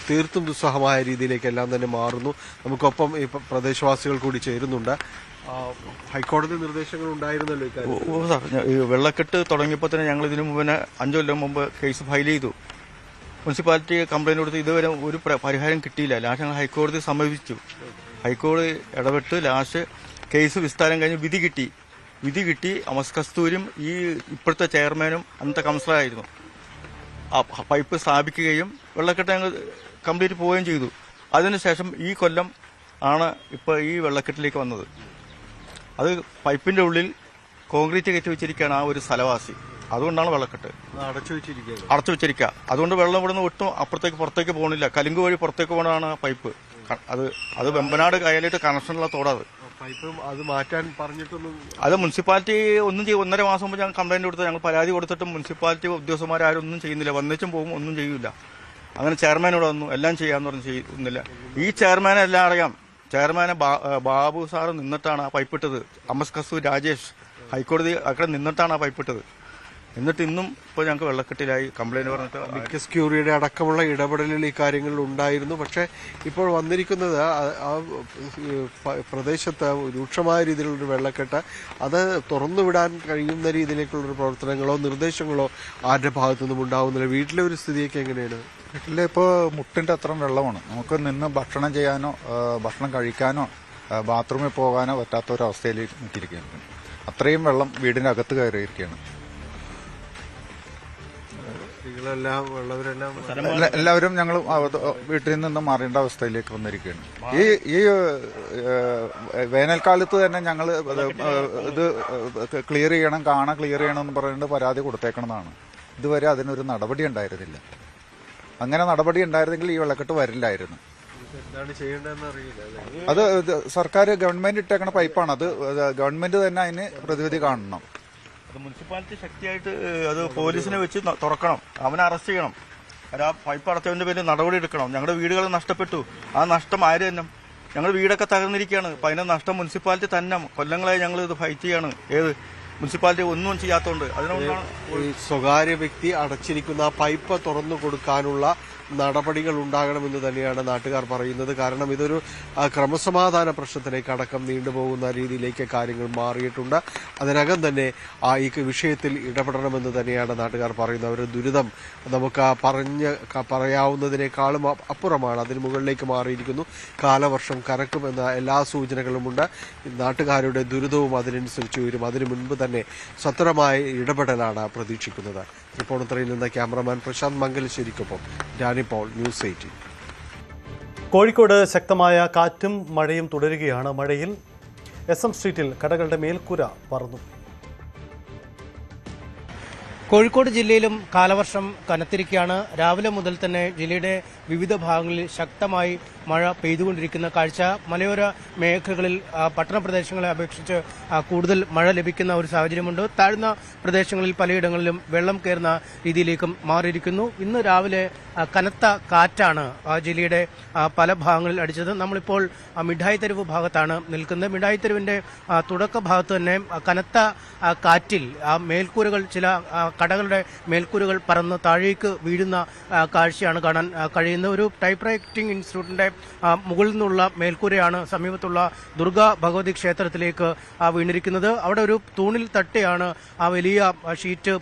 തീർത്തും ദുസ്സഹമായ രീതിയിലേക്കെല്ലാം തന്നെ മാറുന്നു. നമുക്കൊപ്പം ഈ പ്രദേശവാസികൾ കൂടി ചേരുന്നുണ്ട്. ഹൈക്കോടതി നിർദ്ദേശങ്ങൾ ഉണ്ടായിരുന്നല്ലോ ഇക്കാര്യം. ഈ വെള്ളക്കെട്ട് തുടങ്ങിയപ്പോൾ തന്നെ ഞങ്ങൾ ഇതിനു മുമ്പ് 5 കൊല്ലം മുമ്പ് കേസ് ഫയൽ ചെയ്തു. മുനിസിപ്പാലിറ്റി കംപ്ലൈന്റ് കൊടുത്ത് ഇതുവരെ ഒരു പരിഹാരം കിട്ടിയില്ല. ലാസ്റ്റ് ഞങ്ങൾ ഹൈക്കോടതി സമീപിച്ചു. ഹൈക്കോടതി ഇടപെട്ട് ലാസ്റ്റ് കേസ് വിസ്താരം കഴിഞ്ഞ് വിധി കിട്ടി. അമസ് കസ്തൂരും ഈ ഇപ്പോഴത്തെ ചെയർമാനും അന്നത്തെ കൗൺസിലറായിരുന്നു. പൈപ്പ് സ്ഥാപിക്കുകയും വെള്ളക്കെട്ട് ഞങ്ങൾ കംപ്ലീറ്റ് പോവുകയും ചെയ്തു. അതിനുശേഷം ഈ കൊല്ലം ആണ് ഇപ്പോൾ ഈ വെള്ളക്കെട്ടിലേക്ക് വന്നത്. അത് പൈപ്പിന്റെ ഉള്ളിൽ കോൺക്രീറ്റ് കയറ്റി വെച്ചിരിക്കുകയാണ് ആ ഒരു സ്ഥലവാസി. അതുകൊണ്ടാണ് വെള്ളക്കെട്ട് അടച്ചു വെച്ചിരിക്കുക. അതുകൊണ്ട് വെള്ളം ഇവിടെ നിന്ന് ഒട്ടും പുറത്തേക്ക് പോകണില്ല. കലുങ്ക് വഴി പുറത്തേക്ക് പോകണതാണ് പൈപ്പ്. അത് വെമ്പനാട് കയലിട്ട് കണക്ഷനുള്ള തോടാത്. അത് മാറ്റാൻ പറഞ്ഞിട്ടൊന്നും അത് മുനിസിപ്പാലിറ്റി ഒന്നും 1.5 മാസം മുമ്പ് ഞങ്ങൾ കംപ്ലൈന്റ് കൊടുത്ത് ഞങ്ങൾ പരാതി കൊടുത്തിട്ടും മുനിസിപ്പാലിറ്റി ഉദ്യോഗസ്ഥന്മാരും ഒന്നും ചെയ്യുന്നില്ല. വന്നിച്ചും പോകും, ഒന്നും ചെയ്യൂല. അങ്ങനെ ചെയർമാനോട് വന്നു, എല്ലാം ചെയ്യാന്ന് പറഞ്ഞ് ചെയ്യുന്നില്ല. ഈ ചെയർമാനെ എല്ലാം അറിയാം. ചെയർമാനെ ബാബു സാറ് നിന്നിട്ടാണ് ആ പൈപ്പിട്ടത്. അമസ് കസ്തൂർ രാജേഷ് ഹൈക്കോടതി അവിടെ നിന്നിട്ടാണ് ആ പൈപ്പിട്ടത്. എന്നിട്ട് ഇന്നും ഇപ്പോൾ ഞങ്ങൾക്ക് വെള്ളക്കെട്ടിലായി കംപ്ലൈന്റ് പറഞ്ഞിട്ട് മിക്കസ് ക്യൂറിയുടെ അടക്കമുള്ള ഇടപെടലുകൾ ഈ കാര്യങ്ങളിൽ ഉണ്ടായിരുന്നു. പക്ഷേ ഇപ്പോൾ വന്നിരിക്കുന്നത് ആ പ്രദേശത്ത് രൂക്ഷമായ രീതിയിലുള്ളൊരു വെള്ളക്കെട്ട് അത് തുറന്നുവിടാൻ കഴിയുന്ന രീതിയിലേക്കുള്ളൊരു പ്രവർത്തനങ്ങളോ നിർദ്ദേശങ്ങളോ ആരുടെ ഭാഗത്തുനിന്നും ഉണ്ടാവുന്നില്ല. വീട്ടിലെ ഒരു സ്ഥിതിയൊക്കെ എങ്ങനെയാണ്? വീട്ടിലിപ്പോൾ മുട്ടിൻ്റെ അത്രയും വെള്ളമാണ്. നമുക്ക് നിന്ന് ഭക്ഷണം ചെയ്യാനോ ഭക്ഷണം കഴിക്കാനോ ബാത്റൂമിൽ പോകാനോ പറ്റാത്ത ഒരവസ്ഥയിൽ നിൽക്കിയിരിക്കുകയാണ്. അത്രയും വെള്ളം വീടിൻ്റെ അകത്ത് കയറിയിരിക്കുകയാണ്. എല്ലാവരും ഞങ്ങൾ വീട്ടിൽ നിന്ന് മാറേണ്ട അവസ്ഥയിലേക്ക് വന്നിരിക്കുകയാണ്. ഈ വേനൽക്കാലത്ത് തന്നെ ഞങ്ങൾ ഇത് ക്ലിയർ ചെയ്യണം, ക്ലിയർ ചെയ്യണം എന്ന് പറഞ്ഞിട്ട് പരാതി കൊടുത്തേക്കണമെന്നാണ്. ഇതുവരെ അതിനൊരു നടപടി ഉണ്ടായിരുന്നില്ല. അങ്ങനെ നടപടി ഉണ്ടായിരുന്നെങ്കിൽ ഈ വെള്ളക്കെട്ട് വരില്ലായിരുന്നു. അത് സർക്കാർ ഗവൺമെന്റ് ഇട്ടേക്കണ പൈപ്പാണ്. അത് ഗവൺമെന്റ് തന്നെ അതിന് പ്രതിവിധി കാണണം. മുനിസിപ്പാലിറ്റി ശക്തിയായിട്ട് അത് പോലീസിനെ വെച്ച് തുറക്കണം. അവനെ അറസ്റ്റ് ചെയ്യണം. ആ പൈപ്പ് അടച്ചവന്റെ പേരിൽ നടപടി എടുക്കണം. ഞങ്ങളുടെ വീടുകൾ നഷ്ടപ്പെട്ടു. ആ നഷ്ടം ആര് തന്നെ? ഞങ്ങളുടെ വീടൊക്കെ തകർന്നിരിക്കുകയാണ്. അപ്പൊ അതിന്റെ നഷ്ടം മുനിസിപ്പാലിറ്റി തന്നെ. കൊല്ലങ്ങളായി ഞങ്ങൾ ഇത് ഫൈറ്റ് ചെയ്യാണ്. മുനിസിപ്പാലിറ്റി ഒന്നും ചെയ്യാത്തതുകൊണ്ട് അതിനൊന്നാണ് ഈ സ്വകാര്യ വ്യക്തി അടച്ചിരിക്കുന്ന പൈപ്പ് തുറന്നു കൊടുക്കാനുള്ള നടപടികൾ ഉണ്ടാകണമെന്ന് തന്നെയാണ് നാട്ടുകാർ പറയുന്നത്. കാരണം ഇതൊരു ക്രമസമാധാന പ്രശ്നത്തിലേക്ക് അടക്കം നീണ്ടുപോകുന്ന രീതിയിലേക്ക് കാര്യങ്ങൾ മാറിയിട്ടുണ്ട്. അതിനകം തന്നെ ഈ വിഷയത്തിൽ ഇടപെടണമെന്ന് തന്നെയാണ് നാട്ടുകാർ പറയുന്നത്. ഒരു ദുരിതം നമുക്ക് പറയാവുന്നതിനേക്കാളും അപ്പുറമാണ്. അതിന് മുകളിലേക്ക് മാറിയിരിക്കുന്നു. കാലവർഷം കനക്കുമെന്ന എല്ലാ സൂചനകളുമുണ്ട്. നാട്ടുകാരുടെ ദുരിതവും അതിനനുസരിച്ച് വരും. അതിനു മുൻപ് തന്നെ സത്വരമായ ഇടപെടലാണ് പ്രതീക്ഷിക്കുന്നത്. തൃപ്പൂണിത്തുറയിൽ നിന്ന് ക്യാമറമാൻ പ്രശാന്ത് മംഗലശ്ശേരിക്കൊപ്പം ഡാനിപോൾ, ന്യൂസ് 18. കോഴിക്കോട് ശക്തമായ കാറ്റും മഴയും തുടരുകയാണ്. മഴയിൽ SM സ്ട്രീറ്റിൽ കടകളുടെ മേൽക്കൂര പറന്നു. കോഴിക്കോട് ജില്ലയിലും കാലവർഷം കനത്തിരിക്കുകയാണ്. രാവിലെ മുതൽ തന്നെ ജില്ലയുടെ വിവിധ ഭാഗങ്ങളിൽ ശക്തമായി മഴ പെയ്തുകൊണ്ടിരിക്കുന്ന കാഴ്ച. മലയോര മേഖലകളിൽ പട്ടണ പ്രദേശങ്ങളെ അപേക്ഷിച്ച് കൂടുതൽ മഴ ലഭിക്കുന്ന ഒരു സാഹചര്യമുണ്ട്. താഴ്ന്ന പ്രദേശങ്ങളിൽ പലയിടങ്ങളിലും വെള്ളം കയറുന്ന രീതിയിലേക്കും മാറിയിരിക്കുന്നു. ഇന്ന് രാവിലെ കനത്ത കാറ്റാണ് ജില്ലയുടെ പല ഭാഗങ്ങളിൽ അടിച്ചത്. നമ്മളിപ്പോൾ മിഠായി തെരുവ് ഭാഗത്താണ് നിൽക്കുന്നത്. മിഠായി തെരുവിന്റെ തുടക്ക ഭാഗത്ത് തന്നെ കനത്ത കാറ്റിൽ മേൽക്കൂരകൾ, ചില കടകളുടെ മേൽക്കൂരകൾ പറന്ന് താഴേക്ക് വീഴുന്ന കാഴ്ചയാണ് കാണാൻ കഴിയുന്നത്. ഒരു ടൈപ്പ് റൈറ്റിംഗ് ഇൻസ്റ്റിറ്റ്യൂട്ടിന്റെ മുകളിൽ നിന്നുള്ള മേൽക്കൂരയാണ് സമീപത്തുള്ള ദുർഗാ ഭഗവതി ക്ഷേത്രത്തിലേക്ക് വീണിരിക്കുന്നത്. അവിടെ ഒരു തൂണിൽ തട്ടിയാണ് ആ വലിയ ഷീറ്റ്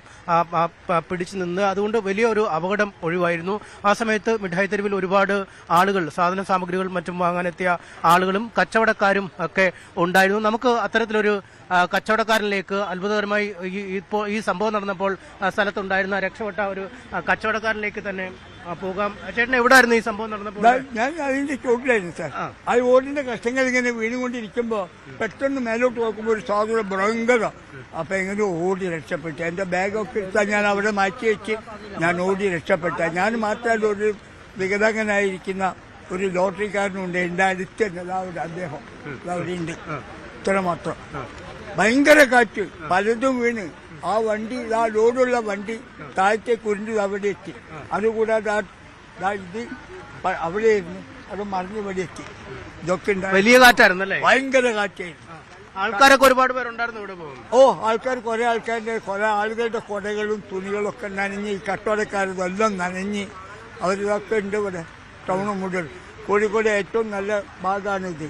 പിടിച്ചു നിന്നത്. അതുകൊണ്ട് വലിയൊരു അപകടം ഒഴിവായിരുന്നു. ആ സമയത്ത് മിഠായി തെരുവിൽ ഒരുപാട് ആളുകൾ, സാധന സാമഗ്രികൾ മറ്റും വാങ്ങാനെത്തിയ ആളുകളും കച്ചവടക്കാരും ഒക്കെ ഉണ്ടായിരുന്നു. നമുക്ക് അത്തരത്തിലൊരു കച്ചവടക്കാരനിലേക്ക് അത്ഭുതകരമായി ഇപ്പോൾ ഈ സംഭവം നടന്നപ്പോൾ സ്ഥലത്തുണ്ടായിരുന്ന രക്ഷപ്പെട്ട ഒരു കച്ചവടക്കാരനിലേക്ക് തന്നെ പോകാം. ചേട്ടൻ എവിടെയായിരുന്നു ഈ സംഭവം നടന്നപ്പോൾ? ഞാൻ അതിന്റെ ചോട്ടിലായിരുന്നു സാർ. ആ ഓടിന്റെ കഷ്ടങ്ങൾ ഇങ്ങനെ വീണുകൊണ്ടിരിക്കുമ്പോ പെട്ടെന്ന് മേലോട്ട് നോക്കുമ്പോൾ ഒരു സാധുര ഭയങ്കര. അപ്പൊ എങ്ങനെ ഓടി രക്ഷപ്പെട്ടു. എന്റെ ബാഗൊക്കെ എടുത്താൽ ഞാൻ അവിടെ മാറ്റി വെച്ച് ഞാൻ ഓടി രക്ഷപ്പെട്ട. ഞാൻ മാത്രമല്ല, ഒരു വികലാംഗനായിരിക്കുന്ന ഒരു ലോട്ടറിക്കാരനുണ്ട് എന്റെ അടുത്ത് തന്നെ. അദ്ദേഹം അവിടെ ഉണ്ട്. ഇത്ര മാത്രം. ഭയങ്കര കാറ്റ്, പലതും വീണ് ആ വണ്ടി, ആ ലോഡുള്ള വണ്ടി താഴത്തേക്ക് ഉരുണ്ട് അവിടെ എത്തി. അതുകൂടാതെ ഇത് അവിടെയായിരുന്നു, അത് മറിഞ്ഞ് ഇവിടെ എത്തി. ഇതൊക്കെ വലിയ കാറ്റായിരുന്നല്ലേ? ഭയങ്കര കാറ്റായിരുന്നു. ആൾക്കാരൊക്കെ ഒരുപാട് പേരുണ്ടായിരുന്നു ഇവിടെ പോകുന്നു. ആൾക്കാർ കുറെ ആളുകളുടെ കൊടകളും തുണികളൊക്കെ നനഞ്ഞ്, ഈ കട്ടോടക്കാരതെല്ലാം നനഞ്ഞ് അവരിതൊക്കെ ഉണ്ട് ഇവിടെ. ടൗൺ മുതൽ കോഴിക്കോട് ഏറ്റവും നല്ല ഭാഗമാണ് ഇത്.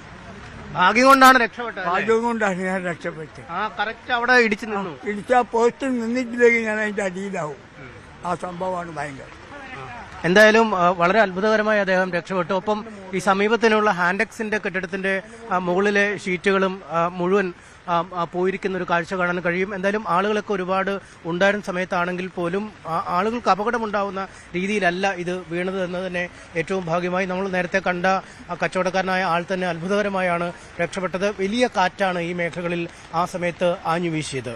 ഭാഗ്യം കൊണ്ടാണ് രക്ഷപ്പെട്ടത്. ഭാഗ്യം കൊണ്ടാണ് ഞാൻ രക്ഷപ്പെട്ടത്. കറക്റ്റ് അവിടെ ഇടിച്ചു നിന്നു. ഇടിച്ചാ പോസ്റ്റിൽ നിന്നിട്ടില്ലെങ്കിൽ ഞാൻ അതിന്റെ അടിയിലാവും. ആ സംഭവമാണ് ഭയങ്കര. എന്തായാലും വളരെ അത്ഭുതകരമായി അദ്ദേഹം രക്ഷപ്പെട്ടു. ഒപ്പം ഈ സമീപത്തിനുള്ള ഹാൻഡെക്സിന്റെ കെട്ടിടത്തിന്റെ മുകളിലെ ഷീറ്റുകളും മുഴുവൻ പോയിരിക്കുന്ന ഒരു കാഴ്ച കാണാൻ കഴിയും. എന്തായാലും ആളുകളൊക്കെ ഒരുപാട് ഉണ്ടായിരുന്ന സമയത്താണെങ്കിൽ പോലും ആളുകൾക്ക് അപകടമുണ്ടാവുന്ന രീതിയിലല്ല ഇത് വീണത് എന്ന് തന്നെ ഏറ്റവും ഭാഗ്യമായി. നമ്മൾ നേരത്തെ കണ്ട കച്ചവടക്കാരനായ ആൾ തന്നെ അത്ഭുതകരമായാണ് രക്ഷപ്പെട്ടത്. വലിയ കാറ്റാണ് ഈ മേഖലകളിൽ ആ സമയത്ത് ആഞ്ഞു വീശിയത്.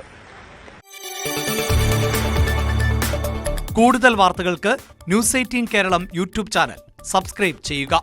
കൂടുതൽ വാർത്തകൾക്ക് news 18 Keralam YouTube channel subscribe ചെയ്യുക.